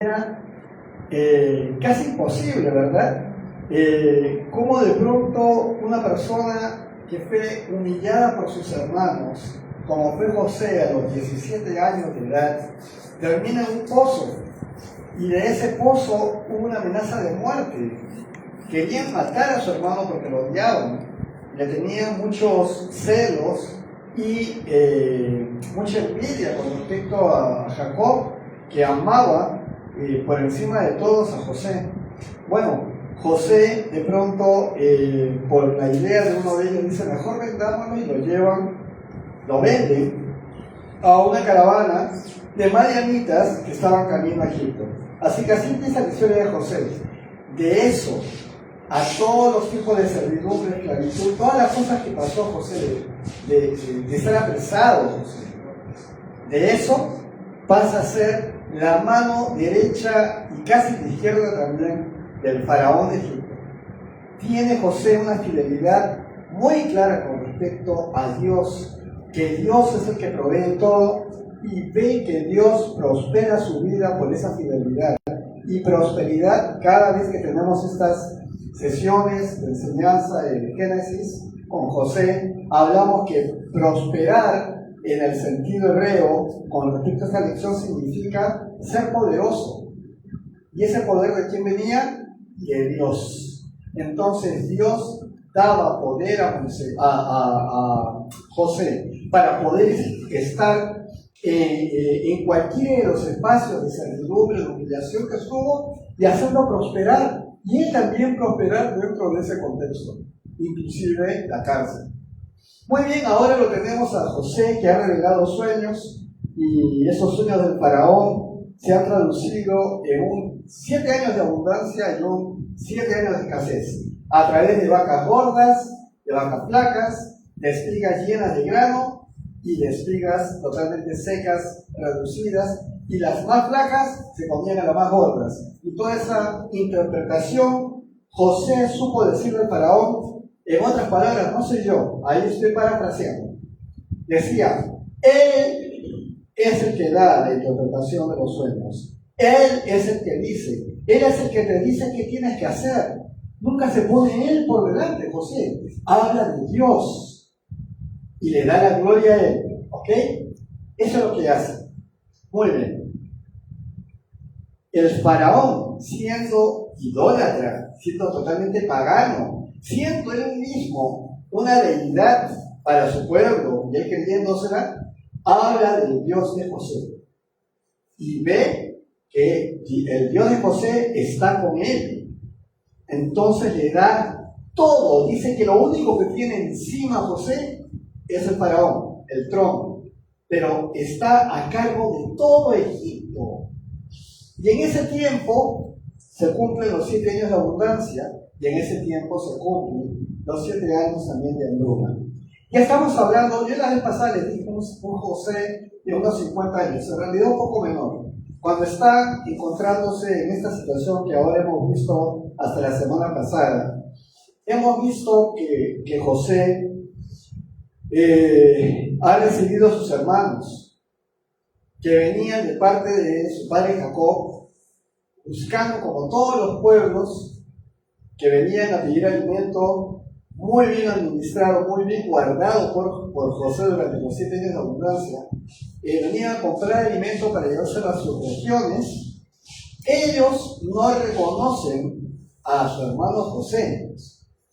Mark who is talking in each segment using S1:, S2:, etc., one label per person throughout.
S1: Era casi imposible, ¿verdad? Cómo de pronto una persona que fue humillada por sus hermanos, como fue José a los 17 años de edad, termina en un pozo, y de ese pozo hubo una amenaza de muerte. Querían matar a su hermano porque lo odiaban, le tenían muchos celos y mucha envidia con respecto a Jacob, que amaba por encima de todos a José. Bueno, José de pronto, por la idea de uno de ellos, dice: mejor vendámoslo, y lo llevan, lo venden a una caravana de madianitas que estaban camino a Egipto. Así que así empieza la historia de José. De eso a todos los tipos de servidumbre, esclavitud, todas las cosas que pasó José, de estar apresado José, de eso pasa a ser la mano derecha y casi la izquierda también del faraón de Egipto. Tiene José una fidelidad muy clara con respecto a Dios, que Dios es el que provee todo, y ve que Dios prospera su vida por esa fidelidad. Y prosperidad, cada vez que tenemos estas sesiones de enseñanza de Génesis con José, hablamos que prosperar en el sentido hebreo con respecto a esta lección significa ser poderoso. ¿Y ese poder de quién venía? De Dios. Entonces Dios daba poder a José para poder estar en cualquiera de los espacios de servidumbre, de humillación que estuvo, y hacerlo prosperar, y él también prosperar dentro de ese contexto, inclusive la cárcel. Muy bien, ahora lo tenemos a José, que ha revelado sueños, y esos sueños del faraón se han traducido en 7 años de abundancia y 7 años de escasez, a través de vacas gordas, de vacas flacas, de espigas llenas de grano y de espigas totalmente secas, reducidas, y las más flacas se comían a las más gordas. Y toda esa interpretación José supo decirle al faraón. En otras palabras, no soy yo, ahí estoy parafraseando. Decía: él es el que da la interpretación de los sueños. Él es el que dice. Él es el que te dice qué tienes que hacer. Nunca se pone él por delante, José. Habla de Dios y le da la gloria a él. ¿Ok? Eso es lo que hace. Muy bien. El faraón, siendo idólatra, siendo totalmente pagano, siendo él mismo una deidad para su pueblo, y él creyéndosela, habla del Dios de José. Y ve que el Dios de José está con él. Entonces le da todo. Dice que lo único que tiene encima José es el faraón, el trono. Pero está a cargo de todo Egipto. Y en ese tiempo se cumplen los 7 años de abundancia, y en ese tiempo se cumplen los 7 años también de hambruna. Ya estamos hablando, yo la vez pasada les dije un José de unos 50 años, en realidad un poco menor. Cuando está encontrándose en esta situación que ahora hemos visto hasta la semana pasada, hemos visto que José ha recibido a sus hermanos, que venían de parte de su padre Jacob, buscando, como todos los pueblos que venían a pedir alimento, muy bien administrado, muy bien guardado por José durante los 7 años de abundancia. Venían a comprar alimento para llevárselo a sus regiones. Ellos no reconocen a su hermano José.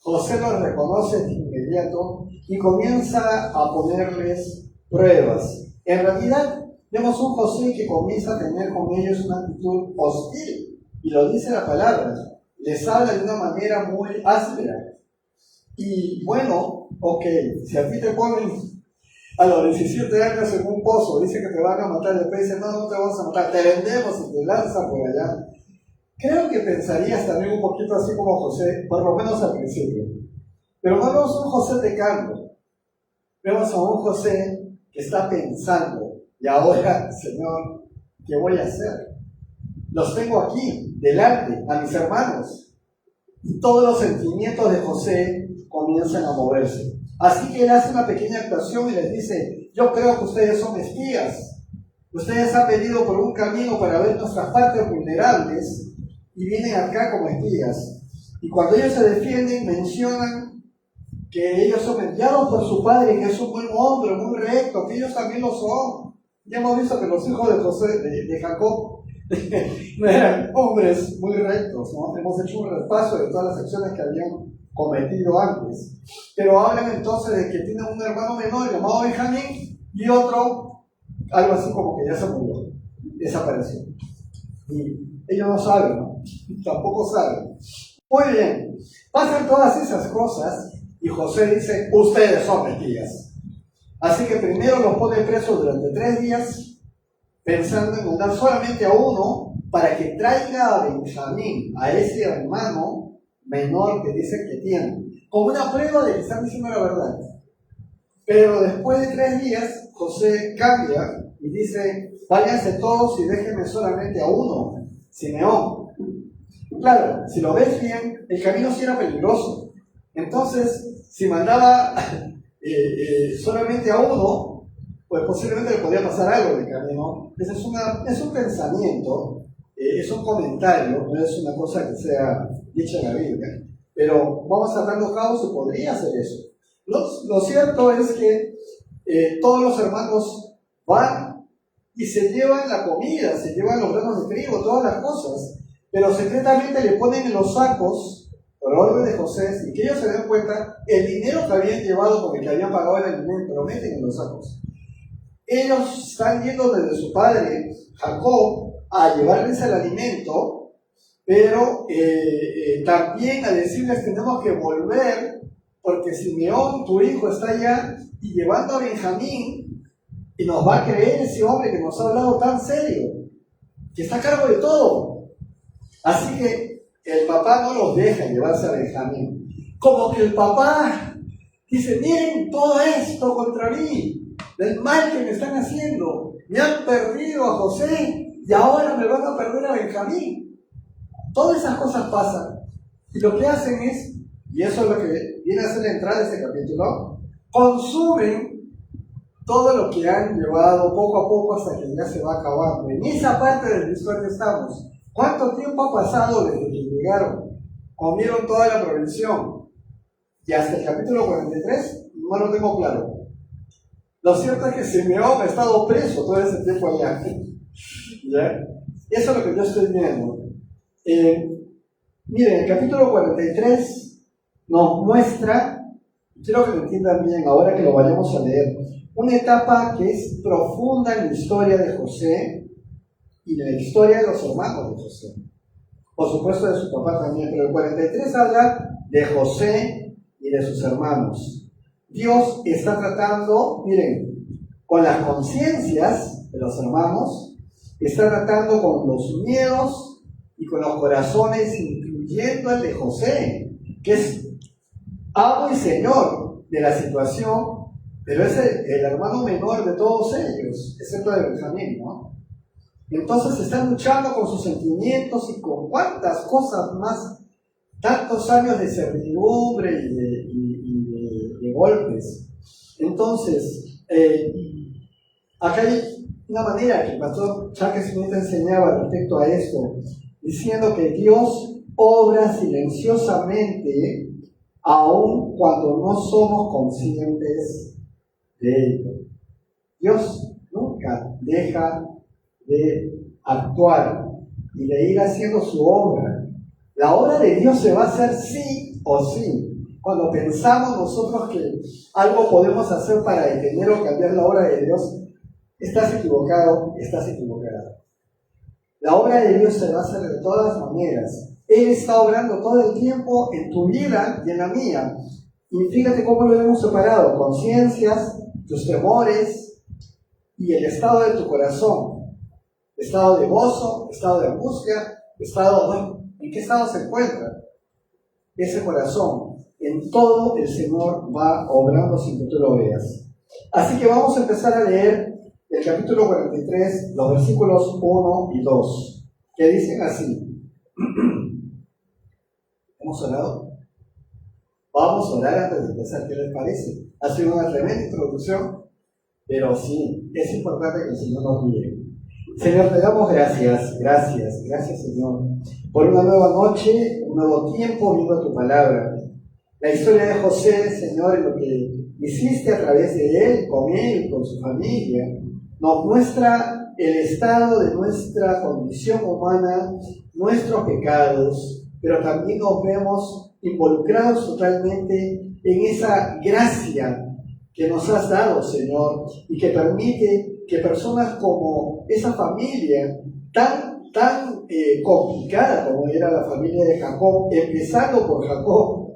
S1: José los reconoce de inmediato y comienza a ponerles pruebas. En realidad, vemos un José que comienza a tener con ellos una actitud hostil, y lo dice la palabra. Les habla de una manera muy áspera. Y bueno, ok, si a ti te ponen a los 17 años en un pozo, dice que te van a matar, después dicen: no, no te vamos a matar, te vendemos y te lanzan por allá. Creo que pensarías también un poquito así como José, por lo menos al principio. Pero no vemos un José pecando. Vemos a un José que está pensando: y ahora, Señor, ¿qué voy a hacer? Los tengo aquí, delante, a mis hermanos. Y todos los sentimientos de José comienzan a moverse. Así que él hace una pequeña actuación y les dice: yo creo que ustedes son espías. Ustedes han venido por un camino para ver nuestras partes vulnerables y vienen acá como espías. Y cuando ellos se defienden, mencionan que ellos son enviados por su padre, que es un buen hombre, muy recto, que ellos también lo son. Ya hemos visto que los hijos de José, de Jacob, no eran hombres muy rectos, ¿no? Hemos hecho un repaso de todas las acciones que habían cometido antes. Pero hablan entonces de que tienen un hermano menor llamado Benjamín y otro, algo así como que ya se murió, desapareció. Y ellos no saben, ¿no? Tampoco saben. Muy bien, pasan todas esas cosas y José dice, ustedes son espías. Así que primero los pone presos durante 3 días, pensando en mandar solamente a uno para que traiga a Benjamín, a ese hermano menor que dicen que tiene, como una prueba de que están diciendo la verdad. Pero después de 3 días, José cambia y dice, váyanse todos y déjenme solamente a uno, Simeón. Claro, si lo ves bien, el camino sí era peligroso. Entonces, si mandaba solamente a uno, pues posiblemente le podía pasar algo en el camino. Ese es un pensamiento, es un comentario, no es una cosa que sea dicha en la Biblia. Pero vamos a darnos cabo si podría hacer eso. Lo cierto es que todos los hermanos van y se llevan la comida, se llevan los granos de trigo, todas las cosas, pero secretamente le ponen en los sacos, por orden de José, sin que ellos se den cuenta, el dinero que habían llevado con el que habían pagado el alimento, lo meten en los sacos. Ellos están yendo desde su padre, Jacob, a llevarles el alimento, pero también a decirles tenemos que volver, porque Simeón, tu hijo, está allá y llevando a Benjamín, y nos va a creer ese hombre que nos ha hablado tan serio, que está a cargo de todo. Así que el papá no los deja llevarse a Benjamín. Como que el papá dice, miren todo esto contra mí, del mal que me están haciendo. Me han perdido a José y ahora me van a perder a Benjamín. Todas esas cosas pasan. Y lo que hacen es, y eso es lo que viene a ser la entrada de este capítulo, consumen todo lo que han llevado poco a poco hasta que ya se va acabando. En esa parte del historia estamos. ¿Cuánto tiempo ha pasado desde que llegaron? Comieron toda la provisión. Y hasta el capítulo 43 no lo tengo claro. Lo cierto es que Simeón ha estado preso todo ese tiempo allá. ¿Ya? Eso es lo que yo estoy viendo. Miren, el capítulo 43 nos muestra, quiero que lo entiendan bien ahora que lo vayamos a leer, una etapa que es profunda en la historia de José y en la historia de los hermanos de José. Por supuesto de su papá también, pero el 43 habla de José y de sus hermanos. Dios está tratando, miren, con las conciencias de los hermanos, está tratando con los miedos y con los corazones, incluyendo el de José, que es amo y señor de la situación, pero es el hermano menor de todos ellos, excepto de Benjamín, ¿no? Entonces están luchando con sus sentimientos y con cuántas cosas más, tantos años de servidumbre y de golpes. Entonces, acá hay una manera que el pastor Chuck Smith enseñaba respecto a esto, diciendo que Dios obra silenciosamente aun cuando no somos conscientes de ello. Dios nunca deja de actuar y de ir haciendo su obra. La obra de Dios se va a hacer sí o sí. Cuando pensamos nosotros que algo podemos hacer para detener o cambiar la obra de Dios, estás equivocado, estás equivocada. La obra de Dios se va a hacer de todas maneras. Él está obrando todo el tiempo en tu vida y en la mía. Y fíjate cómo lo hemos separado: conciencias, tus temores y el estado de tu corazón. Estado de gozo, estado de angustia, ¿en qué estado se encuentra ese corazón? En todo el Señor va obrando sin que tú lo veas. Así que vamos a empezar a leer el capítulo 43, los versículos 1 y 2, que dicen así. ¿Hemos orado? Vamos a orar antes de empezar, ¿qué les parece? Ha sido una tremenda introducción, pero sí, es importante que el Señor nos guíe. Señor, te damos gracias Señor, por una nueva noche, un nuevo tiempo viendo tu palabra. La historia de José, Señor, y lo que hiciste a través de él, con su familia, nos muestra el estado de nuestra condición humana, nuestros pecados, pero también nos vemos involucrados totalmente en esa gracia que nos has dado, Señor, y que permite que personas como esa familia tan complicada como era la familia de Jacob, empezando por Jacob,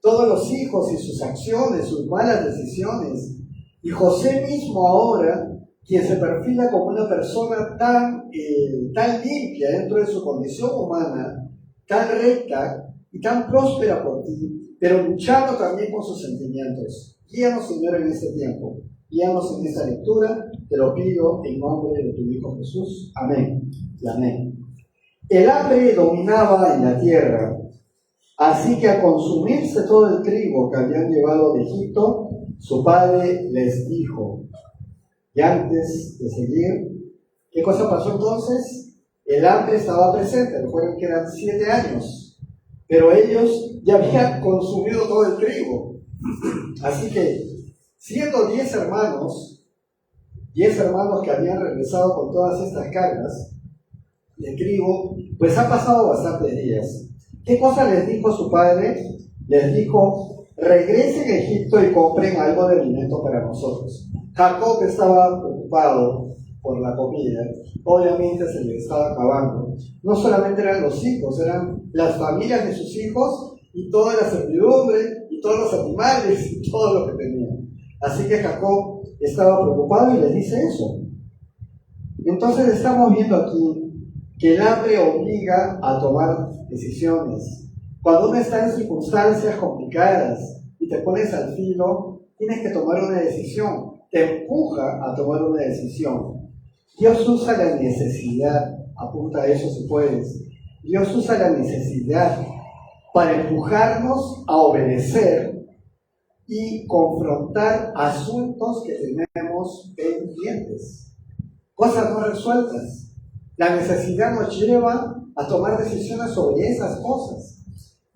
S1: todos los hijos y sus acciones, sus malas decisiones, y José mismo ahora, quien se perfila como una persona tan limpia dentro de su condición humana, tan recta y tan próspera por ti, pero luchando también con sus sentimientos. Guíanos, Señor, en este tiempo. Guíanos en esta lectura, te lo pido en nombre de tu Hijo Jesús. Amén y amén. El hambre dominaba en la tierra, así que al consumirse todo el trigo que habían llevado de Egipto, su padre les dijo. Y antes de seguir, ¿qué cosa pasó entonces? El hambre estaba presente, recuerden que eran 7 años, pero ellos ya habían consumido todo el trigo. Así que, siendo 10 hermanos que habían regresado con todas estas cargas de trigo, pues han pasado bastantes días. ¿Qué cosa les dijo su padre? Les dijo, regresen a Egipto y compren algo de alimento para nosotros. Jacob estaba preocupado por la comida, obviamente se le estaba acabando. No solamente eran los hijos, eran las familias de sus hijos y toda la servidumbre y todos los animales y todo lo que tenían. Así que Jacob estaba preocupado y les dice eso. Entonces estamos viendo aquí que el hambre obliga a tomar decisiones. Cuando uno está en circunstancias complicadas y te pones al filo, tienes que tomar una decisión. Te empuja a tomar una decisión. Dios usa la necesidad, apunta a eso si puedes. Dios usa la necesidad para empujarnos a obedecer y confrontar asuntos que tenemos pendientes, cosas no resueltas. La necesidad nos lleva a tomar decisiones sobre esas cosas.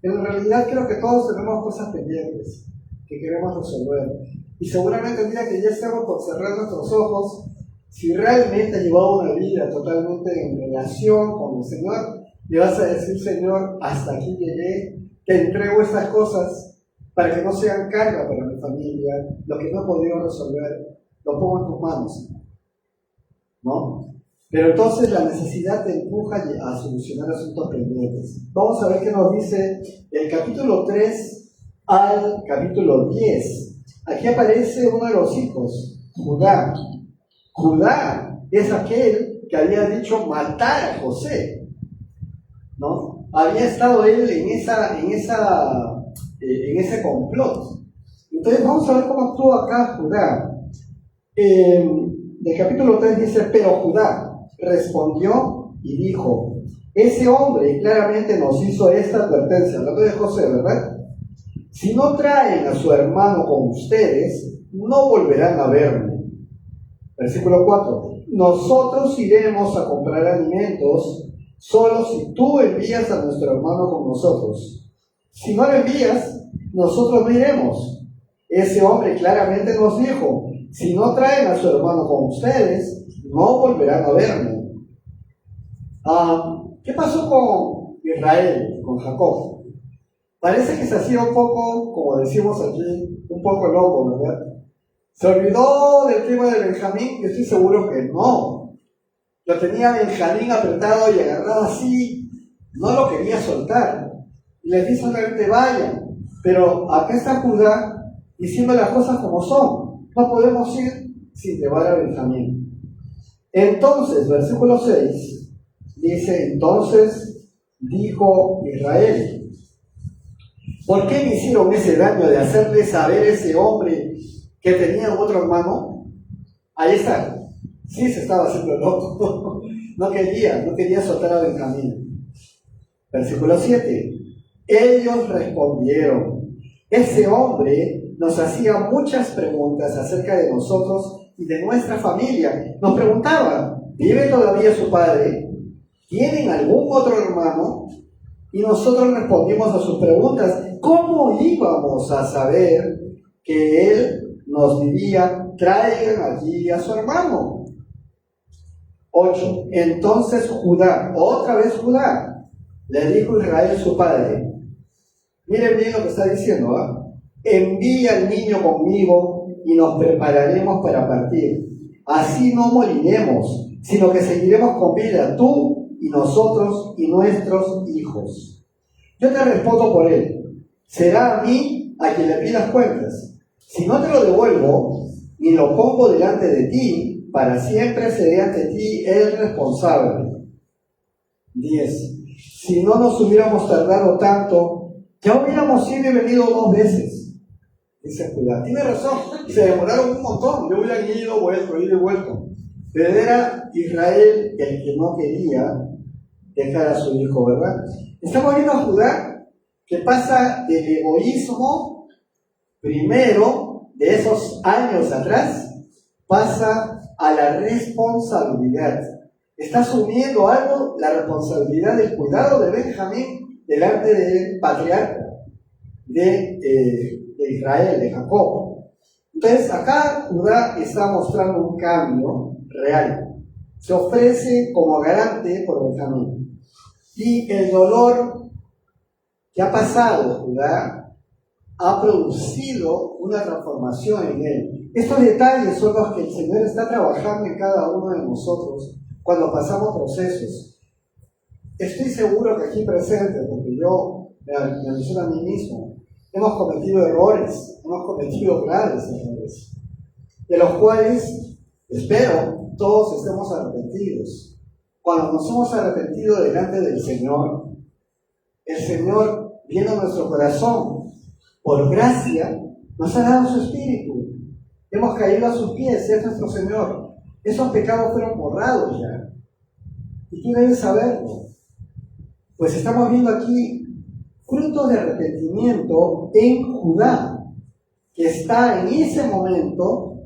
S1: En realidad creo que todos tenemos cosas pendientes que queremos resolver. Y seguramente el día que ya estemos por cerrar nuestros ojos, si realmente has llevado una vida totalmente en relación con el Señor, le vas a decir, Señor, hasta aquí llegué, te entrego estas cosas para que no sean carga para mi familia, lo que no he podido resolver, lo pongo en tus manos, ¿no? Pero entonces la necesidad te empuja a solucionar asuntos pendientes. Vamos a ver qué nos dice el capítulo 3 al capítulo 10. Aquí aparece uno de los hijos, Judá. Judá es aquel que había dicho matar a José, ¿no? Había estado él en ese complot. Entonces vamos a ver cómo actúa acá Judá. El capítulo 3 dice, pero Judá respondió y dijo, ese hombre claramente nos hizo esta advertencia, hablando de José, ¿verdad? Si no traen a su hermano con ustedes, no volverán a verme. Versículo 4. Nosotros iremos a comprar alimentos solo si tú envías a nuestro hermano con nosotros. Si no lo envías, nosotros no iremos. Ese hombre claramente nos dijo, si no traen a su hermano con ustedes, no volverán a verme. ¿Qué pasó con Israel, con Jacob? Parece que se hacía un poco, como decimos aquí, un poco loco, ¿verdad? ¿Se olvidó del tema de Benjamín? Yo estoy seguro que no. Lo tenía Benjamín apretado y agarrado así, no lo quería soltar. Y les dice solamente vayan. Pero acá está Judá diciendo las cosas como son. No podemos ir sin llevar a Benjamín. Entonces, versículo 6, dice, entonces dijo Israel, ¿por qué me hicieron ese daño de hacerle saber ese hombre que tenía otro hermano? Ahí está. Sí se estaba haciendo loco. No quería soltar a Benjamín. Versículo 7. Ellos respondieron, ese hombre nos hacía muchas preguntas acerca de nosotros y de nuestra familia. Nos preguntaba, ¿vive todavía su padre? ¿Tienen algún otro hermano? Y nosotros respondimos a sus preguntas. ¿Cómo íbamos a saber que él nos diría, traigan allí a su hermano? 8. Entonces Judá, otra vez Judá, le dijo a Israel su padre, miren bien lo que está diciendo, envía al niño conmigo y nos prepararemos para partir. Así no moriremos, sino que seguiremos con vida, tú y nosotros y nuestros hijos. Yo te respondo por él. Será a mí a quien le pidas cuentas. Si no te lo devuelvo, ni lo pongo delante de ti, para siempre seré ante ti el responsable. 10. Si no nos hubiéramos tardado tanto, ya hubiéramos ido y venido 2 veces. Dice Judá. Tiene razón, se demoraron un montón. Yo hubieran ido, vuelto, ido y vuelto. Pero era Israel el que no quería dejar a su hijo, ¿verdad? Estamos viendo a Judá que pasa del egoísmo primero de esos años atrás, pasa a la responsabilidad. Está asumiendo algo, la responsabilidad del cuidado de Benjamín delante del patriarca de Israel, de Jacob. Entonces acá Judá está mostrando un cambio real. Se ofrece como garante por Benjamín. Y el dolor que ha pasado Judá ha producido una transformación en él. Estos detalles son los que el Señor está trabajando en cada uno de nosotros cuando pasamos procesos. Estoy seguro que aquí presente, porque yo me menciono a mí mismo, hemos cometido errores, hemos cometido graves errores, de los cuales, espero, todos estemos arrepentidos. Cuando nos hemos arrepentido delante del Señor, el Señor, viendo nuestro corazón, por gracia, nos ha dado su Espíritu. Hemos caído a sus pies, es nuestro Señor. Esos pecados fueron borrados ya. Y tú debes saberlo. Pues estamos viendo aquí frutos de arrepentimiento en Judá, que está en ese momento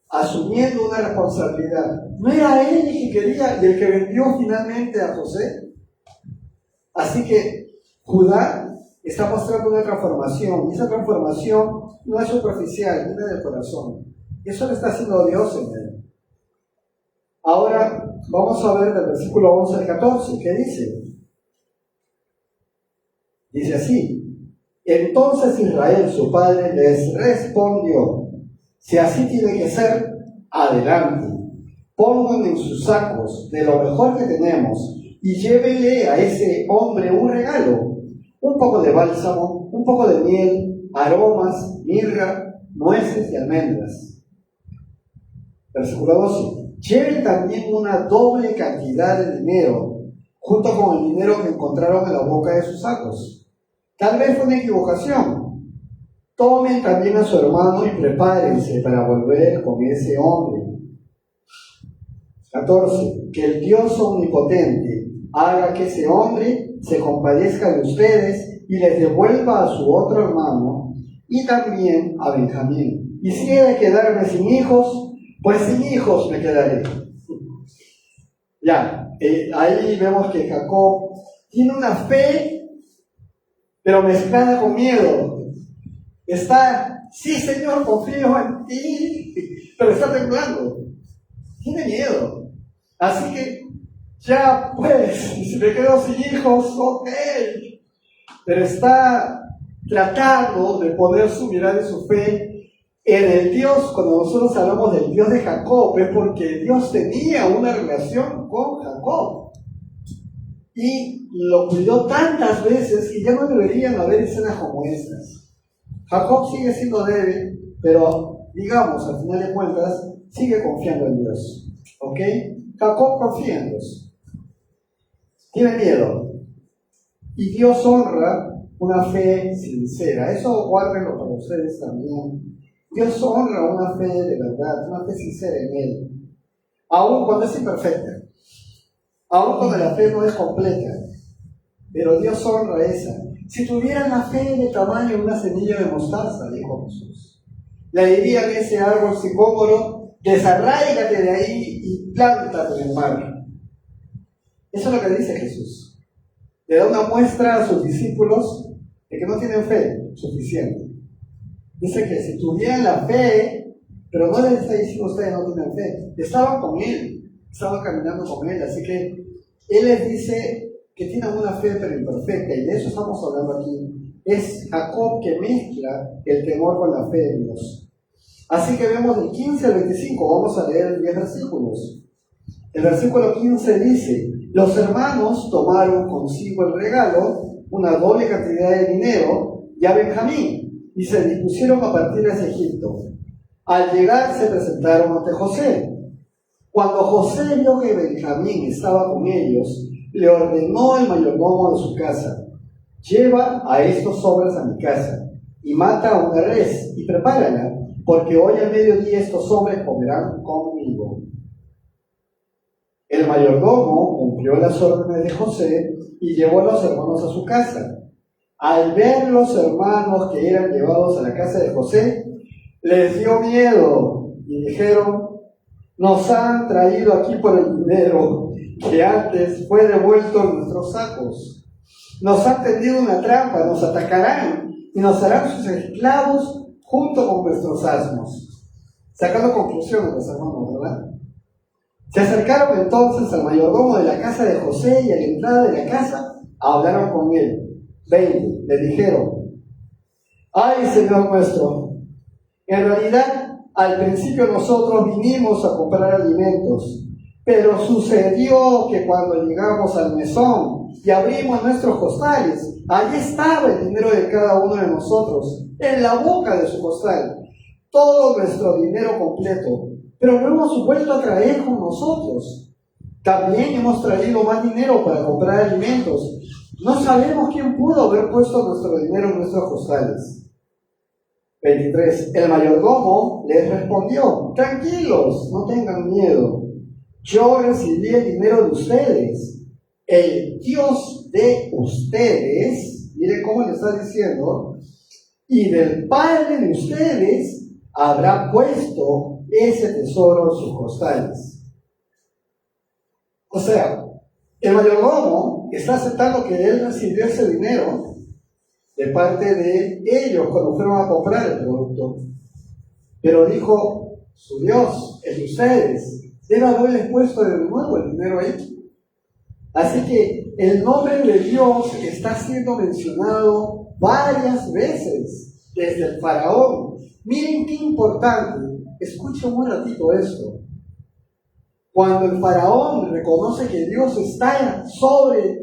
S1: asumiendo una responsabilidad. ¿No era él el que quería y el que vendió finalmente a José? Así que Judá está mostrando una transformación, y esa transformación no es superficial, viene del corazón. Eso lo está haciendo Dios en él. Ahora vamos a ver del versículo 11 al 14, ¿qué dice? Dice así: entonces Israel, su padre, les respondió: si así tiene que ser, adelante, pongan en sus sacos de lo mejor que tenemos y llévenle a ese hombre un regalo. Un poco de bálsamo, un poco de miel, aromas, mirra, nueces y almendras. Versículo 12. Lleven también una doble cantidad de dinero, junto con el dinero que encontraron en la boca de sus sacos. Tal vez fue una equivocación. Tomen también a su hermano y prepárense para volver con ese hombre. 14. Que el Dios omnipotente haga que ese hombre se compadezca de ustedes y les devuelva a su otro hermano y también a Benjamín. Y si he de quedarme sin hijos, pues sin hijos me quedaré. Ya, ahí vemos que Jacob tiene una fe, pero mezclada con miedo. Está, sí Señor, confío en ti, pero está temblando. Tiene miedo. Así que, ya pues, si me quedo sin hijos, ok. Pero está tratando de poner su mirada y su fe en el Dios. Cuando nosotros hablamos del Dios de Jacob, es porque Dios tenía una relación con Jacob. Y lo cuidó tantas veces que ya no deberían haber escenas como estas. Jacob sigue siendo débil, pero digamos, al final de cuentas, sigue confiando en Dios. ¿Ok? Jacob confía en Dios. Tiene miedo. Y Dios honra una fe sincera. Eso guárdenlo para ustedes también. Dios honra una fe de verdad, una fe sincera en Él. Aun cuando es imperfecta. Aun cuando la fe no es completa. Pero Dios honra esa. Si tuvieran la fe de tamaño de una semilla de mostaza, dijo Jesús, le dirían a ese árbol sicómoro: desarráigate de ahí y plántate en el mar. Eso es lo que dice Jesús. Le da una muestra a sus discípulos de que no tienen fe suficiente. Dice que si tuvieran la fe, pero no les está diciendo ustedes no tienen fe, estaban con él, estaban caminando con él, así que él les dice que tienen una fe pero imperfecta, y de eso estamos hablando aquí. Es Jacob que mezcla el temor con la fe en Dios. Así que vemos del 15 al 25, vamos a leer 10 versículos. El versículo 15 dice: los hermanos tomaron consigo el regalo, una doble cantidad de dinero, y a Benjamín, y se dispusieron a partir hacia Egipto. Al llegar se presentaron ante José. Cuando José vio que Benjamín estaba con ellos, le ordenó el mayordomo de su casa: lleva a estos hombres a mi casa, y mata a una res, y prepárala, porque hoy al mediodía estos hombres comerán conmigo. El mayordomo cumplió las órdenes de José y llevó a los hermanos a su casa. Al ver los hermanos que eran llevados a la casa de José, les dio miedo y dijeron: nos han traído aquí por el dinero que antes fue devuelto en nuestros sacos. Nos han tendido una trampa, nos atacarán y nos harán sus esclavos junto con nuestros asnos. Sacando conclusiones los hermanos, ¿verdad? Se acercaron entonces al mayordomo de la casa de José y a la entrada de la casa hablaron con él. 20. Le dijeron: ¡ay, Señor nuestro! En realidad, al principio nosotros vinimos a comprar alimentos, pero sucedió que cuando llegamos al mesón y abrimos nuestros costales, allí estaba el dinero de cada uno de nosotros, en la boca de su costal, todo nuestro dinero completo. Pero lo hemos vuelto a traer con nosotros. También hemos traído más dinero para comprar alimentos. No sabemos quién pudo haber puesto nuestro dinero en nuestros costales. 23. El mayordomo les respondió: tranquilos, no tengan miedo. Yo recibí el dinero de ustedes. El Dios de ustedes, miren cómo le está diciendo, y del Padre de ustedes habrá puesto ese tesoro en sus costales. O sea, el mayordomo está aceptando que él recibió ese dinero de parte de ellos cuando fueron a comprar el producto, pero dijo: su Dios, el de ustedes, debe haberles puesto de nuevo el dinero ahí. Así que el nombre de Dios está siendo mencionado varias veces desde el faraón. Miren qué importante. Escuchen un ratito esto. Cuando el faraón reconoce que Dios está sobre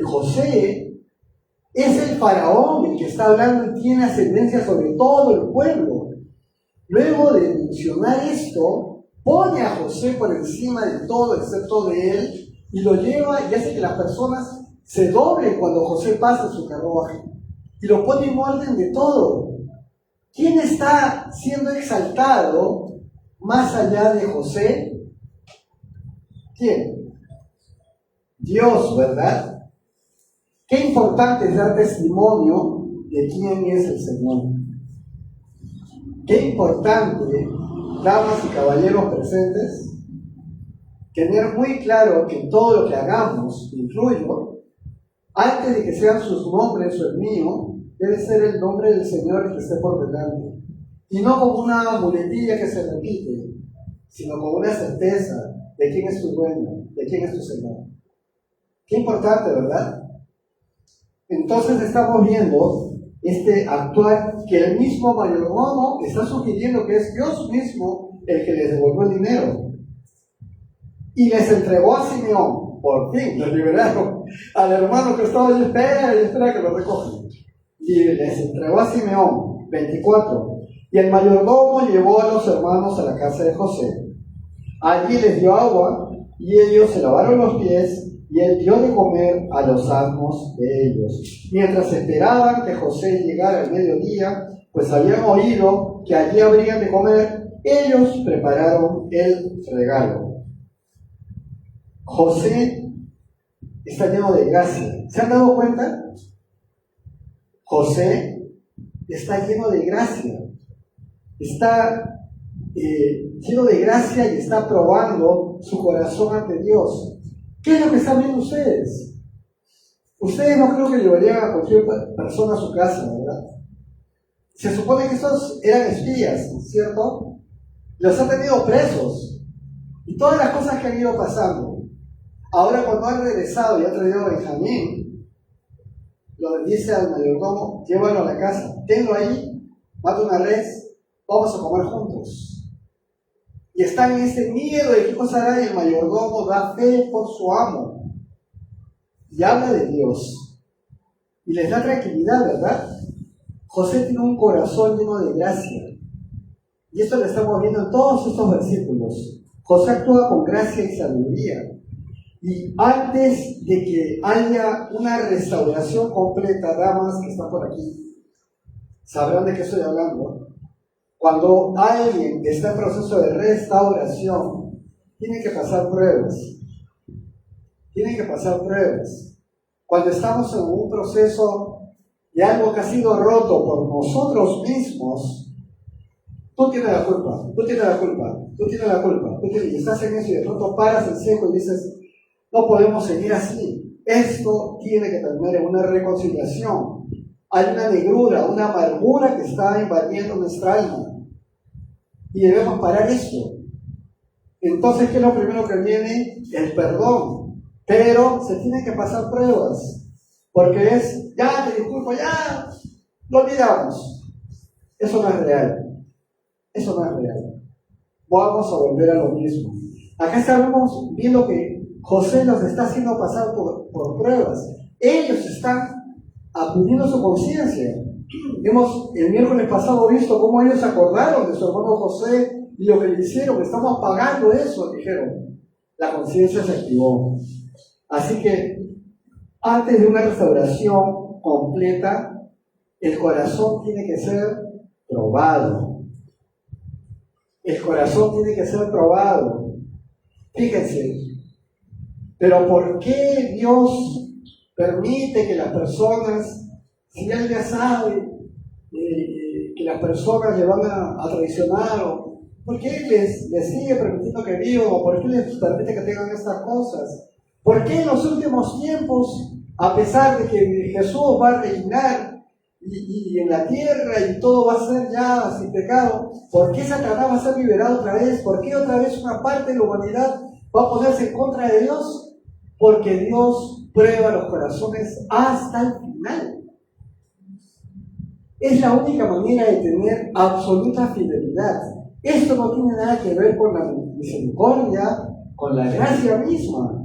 S1: José, es el faraón el que está hablando y tiene ascendencia sobre todo el pueblo. Luego de mencionar esto, pone a José por encima de todo excepto de él y lo lleva y hace que las personas se doblen cuando José pasa su carruaje y lo pone en orden de todo. ¿Quién está siendo exaltado más allá de José? ¿Quién? Dios, ¿verdad? Qué importante es dar testimonio de quién es el Señor. Qué importante, damas y caballeros presentes, tener muy claro que todo lo que hagamos, incluyo, antes de que sean sus nombres o el mío, debe ser el nombre del Señor el que esté por delante. Y no como una muletilla que se repite, sino con una certeza de quién es tu dueño, de quién es tu Señor. Qué importante, ¿verdad? Entonces estamos viendo este actuar que el mismo mayordomo está sugiriendo que es Dios mismo el que les devolvió el dinero. Y les entregó a Simeón, por fin, los liberaron al hermano que estaba ahí, espera que lo recojan. Y les entregó a Simeón. 24. Y el mayordomo llevó a los hermanos a la casa de José. Allí les dio agua, y ellos se lavaron los pies, y él dio de comer a los asnos de ellos. Mientras esperaban que José llegara al mediodía, pues habían oído que allí habrían de comer, ellos prepararon el regalo. José está lleno de gracia. ¿Se han dado cuenta? José está lleno de gracia. Está lleno de gracia y está probando su corazón ante Dios. ¿Qué es lo que están viendo ustedes? Ustedes no creo que llevarían a cualquier persona a su casa, ¿verdad? Se supone que estos eran espías, ¿cierto? Los han tenido presos. Y todas las cosas que han ido pasando. Ahora cuando han regresado y han traído a Benjamín, lo dice al mayordomo, llévalo a la casa, tenlo ahí, mata una res, vamos a comer juntos. Y están en ese miedo de qué cosa hará, y el mayordomo da fe por su amo. Y habla de Dios. Y les da tranquilidad, ¿verdad? José tiene un corazón lleno de gracia. Y esto lo estamos viendo en todos estos versículos. José actúa con gracia y sabiduría. Y antes de que haya una restauración completa, damas que están por aquí, sabrán de qué estoy hablando. Cuando alguien está en proceso de restauración, tiene que pasar pruebas. Tienen que pasar pruebas. Cuando estamos en un proceso de algo que ha sido roto por nosotros mismos, tú tienes la culpa, tú tienes la culpa, tú tienes la culpa, y estás en eso y de pronto paras en seco y dices, no podemos seguir así. Esto tiene que terminar en una reconciliación. Hay una negrura, una amargura que está invadiendo nuestra alma. Y debemos parar esto. Entonces, ¿qué es lo primero que viene? El perdón. Pero se tienen que pasar pruebas. Porque es, ya te disculpo, ya lo olvidamos. Eso no es real. Eso no es real. Vamos a volver a lo mismo. Acá estamos viendo que José nos está haciendo pasar por pruebas. Ellos están acudiendo a su conciencia. Hemos el miércoles pasado visto cómo ellos se acordaron de su hermano José y lo que le hicieron. Estamos pagando eso, dijeron. La conciencia se activó. Así que antes de una restauración completa, el corazón tiene que ser probado. El corazón tiene que ser probado. Fíjense, pero ¿por qué Dios permite que las personas, si Él ya sabe que las personas le van a traicionar, ¿por qué les sigue permitiendo que vivan? ¿O por qué les permite que tengan estas cosas? ¿Por qué en los últimos tiempos, a pesar de que Jesús va a reinar y en la tierra y todo va a ser ya sin pecado, ¿por qué Satanás va a ser liberado otra vez? ¿Por qué otra vez una parte de la humanidad va a ponerse en contra de Dios? Porque Dios prueba los corazones hasta el final. Es la única manera de tener absoluta fidelidad. Esto no tiene nada que ver con la misericordia, con la gracia misma.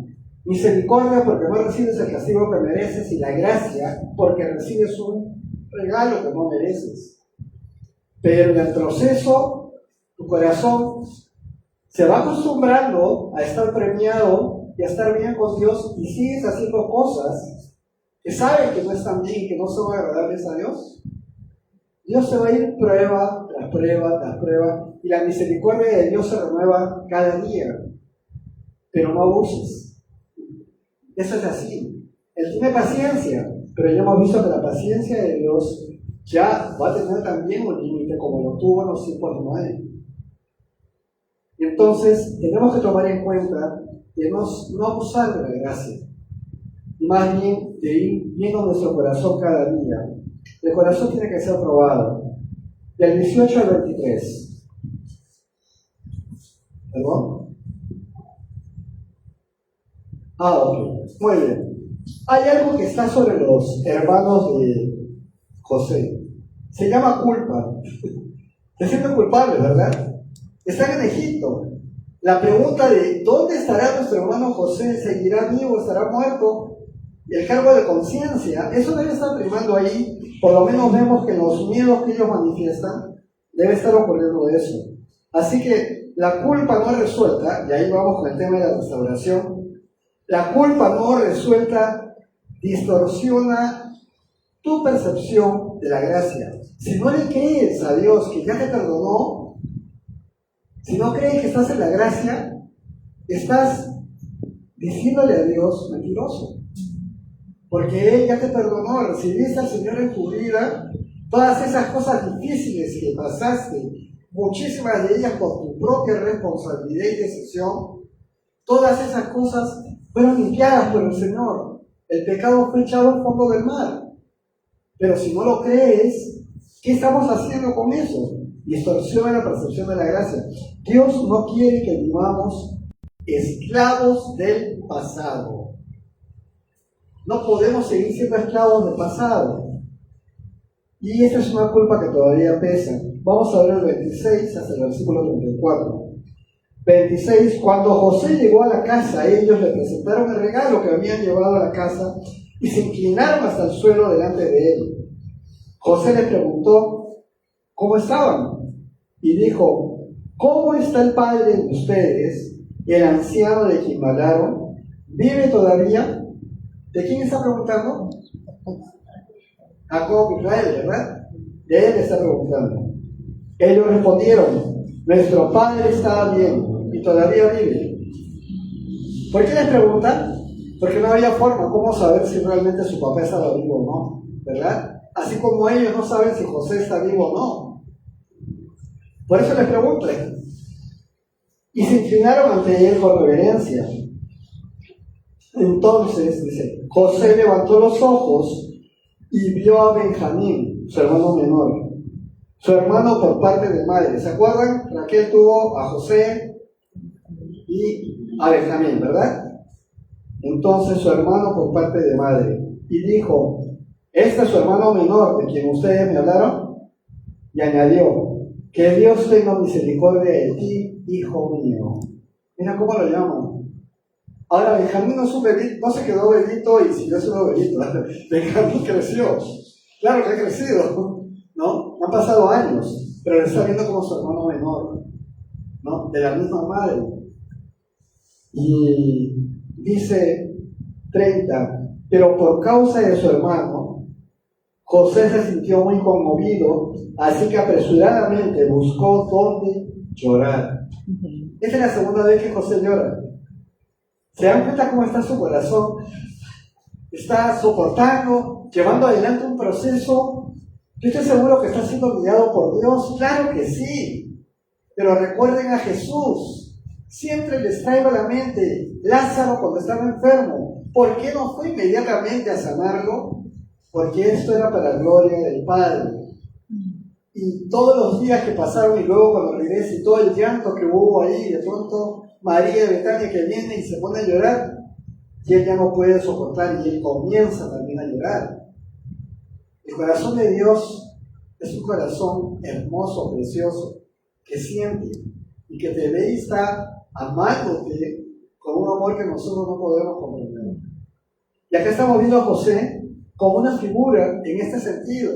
S1: Misericordia porque no recibes el castigo que mereces, y la gracia porque recibes un regalo que no mereces. Pero en el proceso, tu corazón se va acostumbrando a estar premiado y a estar bien con Dios, y sigues haciendo cosas que sabes que no están bien, que no son agradables a Dios. Dios se va a ir prueba tras prueba tras prueba, y la misericordia de Dios se renueva cada día. Pero no abuses. Eso es así. Él tiene paciencia, pero ya hemos visto que la paciencia de Dios ya va a tener también un límite, como lo tuvo en los tiempos de Noé. Y entonces tenemos que tomar en cuenta de no abusar de la gracia, y más bien de ir viendo nuestro corazón cada día. El corazón tiene que ser probado. Del 18 al 23. ¿Perdón? Ok. Muy bien. Hay algo que está sobre los hermanos de José. Se llama culpa. Se sienten culpables, ¿verdad? Están en Egipto. La pregunta de ¿dónde estará nuestro hermano José? ¿Seguirá vivo? ¿Estará muerto? Y el cargo de conciencia, eso debe estar primando ahí. Por lo menos vemos que en los miedos que ellos manifiestan debe estar ocurriendo eso. Así que la culpa no resuelta, y ahí vamos con el tema de la restauración, la culpa no resuelta distorsiona tu percepción de la gracia. Si no le crees a Dios que ya te perdonó, si no crees que estás en la gracia, estás diciéndole a Dios mentiroso. Porque Él ya te perdonó, recibiste al Señor en tu vida, todas esas cosas difíciles que pasaste, muchísimas de ellas por tu propia responsabilidad y decisión, todas esas cosas fueron limpiadas por el Señor. El pecado fue echado al fondo del mar. Pero si no lo crees, ¿qué estamos haciendo con eso? Distorsiona la percepción de la gracia. Dios no quiere que vivamos esclavos del pasado. No podemos seguir siendo esclavos del pasado. Y esta es una culpa que todavía pesa. Vamos a ver el 26 hasta el versículo 34. 26. Cuando José llegó a la casa, ellos le presentaron el regalo que habían llevado a la casa y se inclinaron hasta el suelo delante de él. José les preguntó cómo estaban y dijo: ¿cómo está el padre de ustedes, el anciano de quien me hablaron? ¿Vive todavía? ¿De quién está preguntando? Jacob, Israel, ¿verdad? De él está preguntando. Ellos respondieron: nuestro padre está bien y todavía vive. ¿Por qué les preguntan? Porque no había forma cómo saber si realmente su papá estaba vivo o no, ¿verdad? Así como ellos no saben si José está vivo o no. Por eso les preguntan. Y se inclinaron ante él con reverencia. Entonces, dice, José levantó los ojos y vio a Benjamín, su hermano menor, su hermano por parte de madre. ¿Se acuerdan? Raquel tuvo a José y a Benjamín, ¿verdad? Entonces su hermano por parte de madre. Y dijo: ¿este es su hermano menor de quien ustedes me hablaron? Y añadió: que Dios tenga misericordia de ti, hijo mío. Mira cómo lo llaman. Ahora, Benjamín no es un bebito, no se quedó bebito y siguió siendo bebito. Benjamín creció. Claro que ha crecido, ¿no? Han pasado años, pero le está viendo como su hermano menor, ¿no? De la misma madre. Y dice 30, pero por causa de su hermano, José se sintió muy conmovido, así que apresuradamente buscó dónde llorar. Esta es la segunda vez que José llora. ¿Se dan cuenta cómo está su corazón? Está soportando, llevando adelante un proceso. Yo estoy seguro que está siendo guiado por Dios. Claro que sí. Pero recuerden a Jesús. Siempre les traigo a la mente Lázaro cuando estaba enfermo. ¿Por qué no fue inmediatamente a sanarlo? Porque esto era para la gloria del Padre. Y todos los días que pasaron y luego cuando regresa y todo el llanto que hubo ahí, de pronto María de Betania que viene y se pone a llorar, y él ya no puede soportar y él comienza también a llorar. El corazón de Dios es un corazón hermoso, precioso, que siente y que te ve y está amándote con un amor que nosotros no podemos comprender. Y acá estamos viendo a José como una figura en este sentido.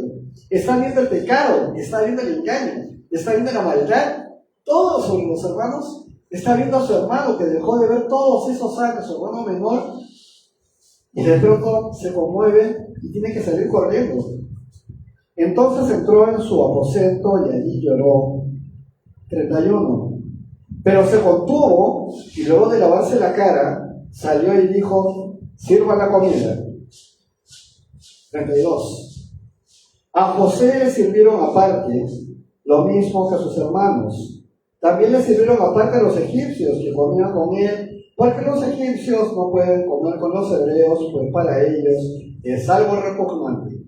S1: Está viendo el pecado, está viendo el engaño, está viendo la maldad, todo sobre los hermanos. Está viendo a su hermano que dejó de ver todos esos años, su hermano menor, y de pronto se conmueve y tiene que salir corriendo. Entonces entró en su aposento y allí lloró. 31. Pero se contuvo y luego de lavarse la cara, salió y dijo: sirvan la comida. 32. A José le sirvieron aparte, lo mismo que a sus hermanos. También le sirvieron aparte a los egipcios que comían con él, porque los egipcios no pueden comer con los hebreos, pues para ellos es algo repugnante.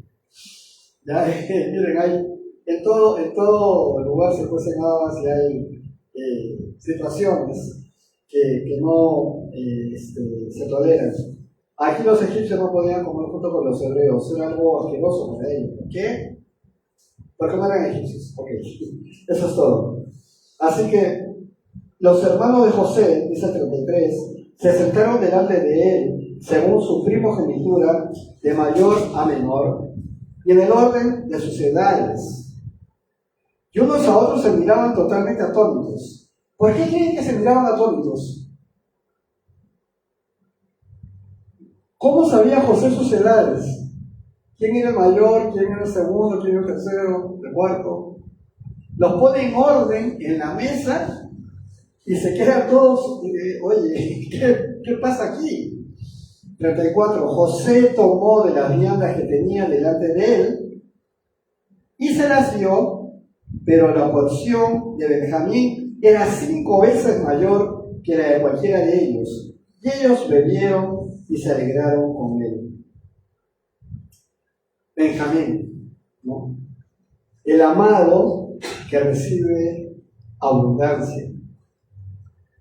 S1: Ya, miren, hay, en todo lugar se cuecen habas y hay situaciones que no se toleran. Aquí los egipcios no podían comer junto con los hebreos, era algo asqueroso para ellos. ¿Por qué? Porque no eran egipcios. Ok, eso es todo. Así que los hermanos de José, dice el 33, se sentaron delante de él, según su primogenitura, de mayor a menor, y en el orden de sus edades. Y unos a otros se miraban totalmente atónitos. ¿Por qué creen que se miraban atónitos? ¿Cómo sabía José sus edades? ¿Quién era el mayor? ¿Quién era el segundo? ¿Quién era el tercero? ¿El cuarto? Los pone en orden en la mesa y se quedan todos, oye, ¿qué pasa aquí? 34. José tomó de las viandas que tenía delante de él y se las dio pero la porción de Benjamín era 5 veces mayor que la de cualquiera de ellos. Y ellos bebieron y se alegraron con él. Benjamín, ¿no? El amado que recibe abundancia.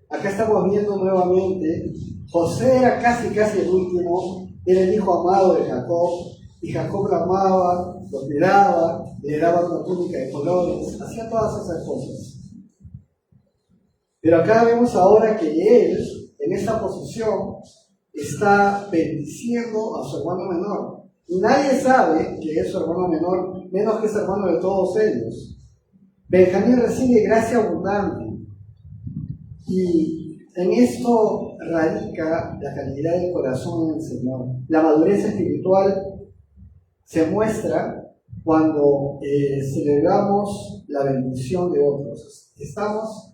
S1: Acá estamos viendo nuevamente, José era casi el último, era el hijo amado de Jacob, y Jacob lo amaba, lo cuidaba, le daba una túnica de colores, hacía todas esas cosas. Pero acá vemos ahora que él, en esta posición, está bendiciendo a su hermano menor. Nadie sabe que es su hermano menor, menos que es hermano de todos ellos. Benjamín recibe gracia abundante. Y en esto radica la calidad del corazón en el Señor. La madurez espiritual se muestra cuando celebramos la bendición de otros. Estamos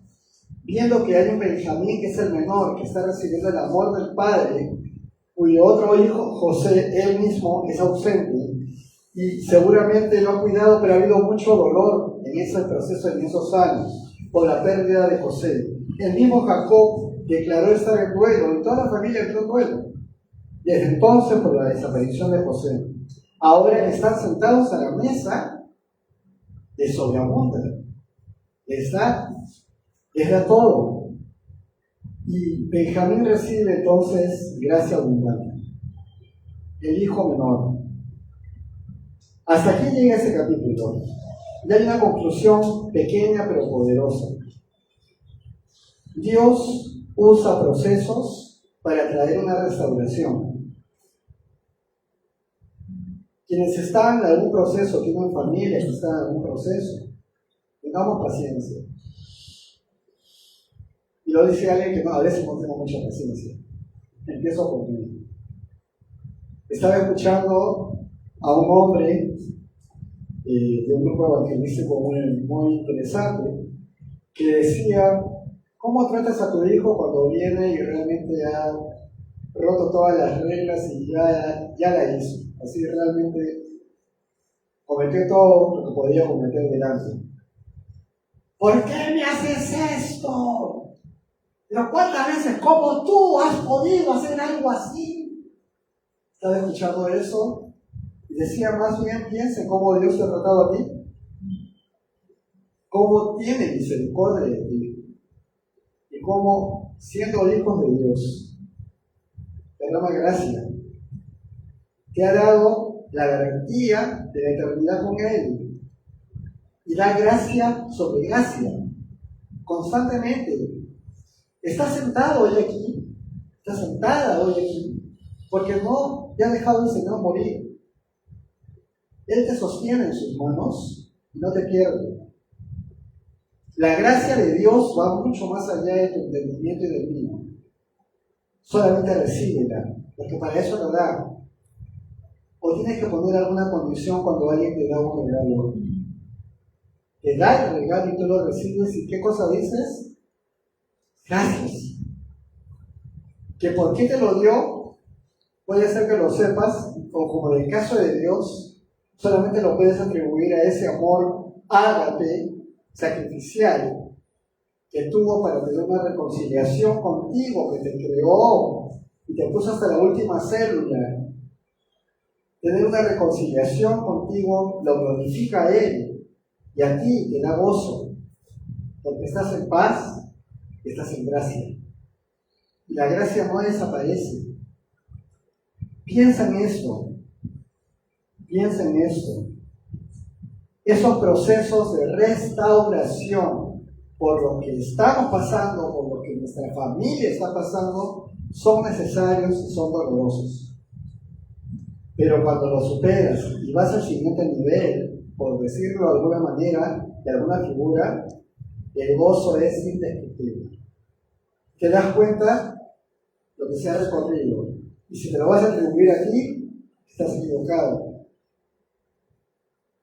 S1: viendo que hay un Benjamín que es el menor, que está recibiendo el amor del Padre, cuyo otro hijo, José, él mismo, es ausente. Y seguramente lo ha cuidado, pero ha habido mucho dolor en ese proceso, en esos años, por la pérdida de José. El mismo Jacob declaró estar en duelo, y toda la familia entró en duelo. Desde entonces, por la desaparición de José. Ahora están sentados a la mesa, les sobreabunda, les da todo. Y Benjamín recibe entonces gracia abundante, el hijo menor. Hasta aquí llega ese capítulo. Y hay una conclusión pequeña pero poderosa. Dios usa procesos para traer una restauración. Quienes están en algún proceso, tienen familia que están en algún proceso, tengamos paciencia. Y lo dice alguien que no, a veces no tengo mucha paciencia. Empiezo por mí. Estaba escuchando a un hombre de un grupo evangelístico muy interesante que decía: ¿cómo tratas a tu hijo cuando viene y realmente ha roto todas las reglas y ya la hizo? Así realmente cometió todo lo que podía cometer delante. ¿Por qué me haces esto? ¿Pero cuántas veces, cómo tú has podido hacer algo así? Estaba escuchando eso y decía: más bien piense cómo Dios te ha tratado a ti, cómo tiene misericordia de ti y cómo, siendo hijos de Dios, te derrama gracia, te ha dado la garantía de la eternidad con Él y da gracia sobre gracia constantemente. Estás sentado hoy aquí, estás sentada hoy aquí, porque no te ha dejado el Señor morir. Él te sostiene en sus manos y no te pierde. La gracia de Dios va mucho más allá de tu entendimiento y del mío. Solamente recíbela, porque para eso lo da. O tienes que poner alguna condición cuando alguien te da un regalo. Te da el regalo y tú lo recibes, ¿y qué cosa dices? Gracias. ¿Que por qué te lo dio? Puede ser que lo sepas, o como en el caso de Dios, solamente lo puedes atribuir a ese amor ágape, sacrificial, que tuvo para tener una reconciliación contigo, que te creó y te puso hasta la última célula. Tener una reconciliación contigo lo glorifica a Él y a ti te da gozo, porque estás en paz y estás en gracia. Y la gracia no desaparece. Piensa en esto. Piensa en esto. Esos procesos de restauración por lo que estamos pasando, por lo que nuestra familia está pasando, son necesarios y son dolorosos. Pero cuando lo superas y vas al siguiente nivel, por decirlo de alguna manera, de alguna figura, el gozo es indescriptible. Te das cuenta lo que se ha recorrido. Y si te lo vas a atribuir aquí, estás equivocado.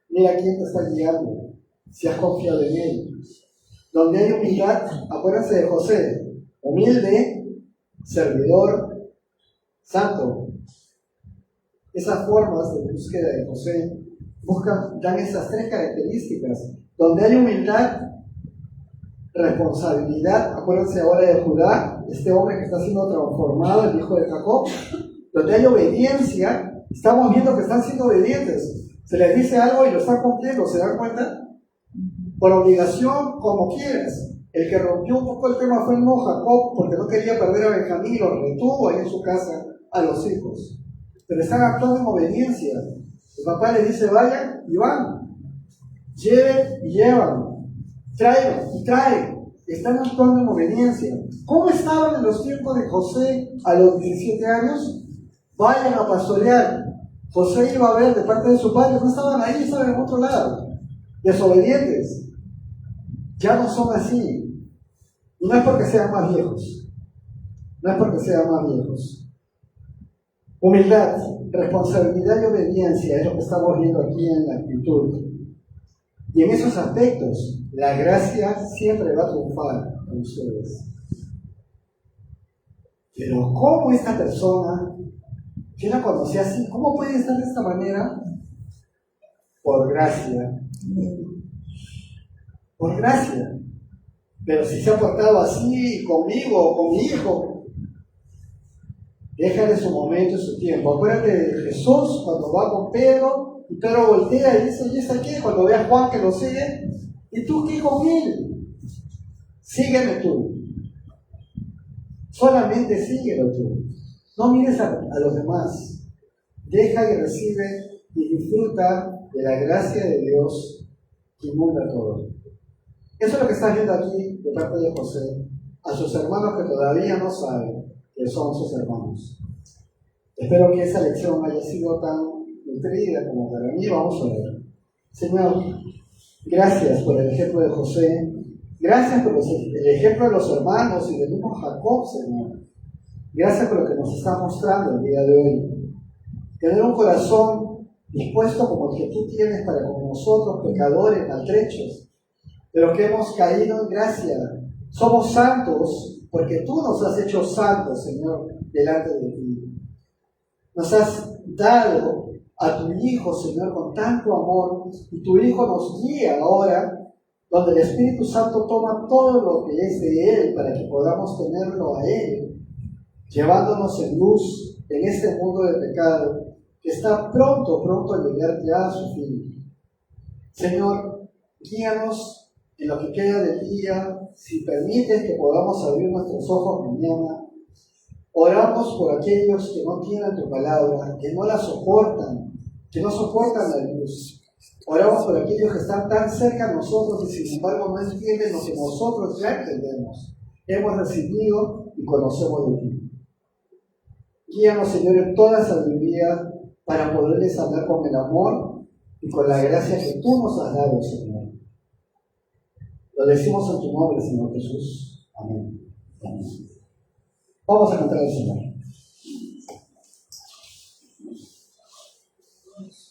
S1: Mira quién te está guiando, si has confiado en Él. Donde hay humildad, acuérdense de José, humilde, servidor, santo. Esas formas de búsqueda de José dan esas 3 características Donde hay humildad, responsabilidad, acuérdense ahora de Judá, este hombre que está siendo transformado, el hijo de Jacob. Donde hay obediencia, estamos viendo que están siendo obedientes. Se les dice algo y lo están cumpliendo, ¿se dan cuenta? Por obligación, como quieras. El que rompió un poco el tema fue el mismo Jacob, porque no quería perder a Benjamín y lo retuvo ahí en su casa a los hijos. Pero están actuando en obediencia. El papá le dice, vayan y van. Lleven y llevan. Traigan y traen. Están actuando en obediencia. ¿Cómo estaban en los tiempos de José a los 17 años? Vayan a pastorear. José iba a ver de parte de su padre, no estaban ahí, estaban en otro lado. Desobedientes. Ya no son así. Y no es porque sean más viejos. No es porque sean más viejos. Humildad, responsabilidad y obediencia es lo que estamos viendo aquí en la actitud. Y en esos aspectos, la gracia siempre va a triunfar en ustedes. Pero ¿cómo esta persona, que la conocía así, cómo puede estar de esta manera? Por gracia. Por gracia. Pero si se ha portado así conmigo o con mi hijo, déjale su momento y su tiempo. Acuérdate de Jesús cuando va con Pedro, y Pedro voltea y dice, ¿y esa qué? Cuando ve a Juan que lo sigue, ¿y tú qué con él? Sígueme tú. Solamente síguelo tú. No mires a los demás. Deja y recibe y disfruta de la gracia de Dios que inunda todo. Eso es lo que está viendo aquí de parte de José a sus hermanos que todavía no saben que son sus hermanos. Espero que esa lección haya sido tan nutrida como para mí. Vamos a ver. Señor, gracias por el ejemplo de José. Gracias por el ejemplo de los hermanos y del mismo Jacob, Señor. Gracias por lo que nos está mostrando el día de hoy. Tener un corazón dispuesto como el que tú tienes para con nosotros, pecadores, maltrechos, pero que hemos caído en gracia. Somos santos porque tú nos has hecho santos, Señor, delante de ti. Nos has dado a tu Hijo, Señor, con tanto amor, y tu Hijo nos guía ahora, donde el Espíritu Santo toma todo lo que es de Él para que podamos tenerlo a Él, llevándonos en luz en este mundo de pecado que está pronto a llegar ya a su fin. Señor, guíanos en lo que queda del día, si permites que podamos abrir nuestros ojos mañana. Oramos por aquellos que no tienen tu palabra, que no la soportan, que no soportan la luz. Oramos por aquellos que están tan cerca de nosotros y sin embargo no entienden lo que nosotros ya entendemos, hemos recibido y conocemos de ti. Guíanos, Señor, en toda sabiduría para poderles hablar con el amor y con la gracia que tú nos has dado, Señor. Lo decimos en tu nombre, Señor Jesús. Amén. Amén. Vamos a cantar al Señor.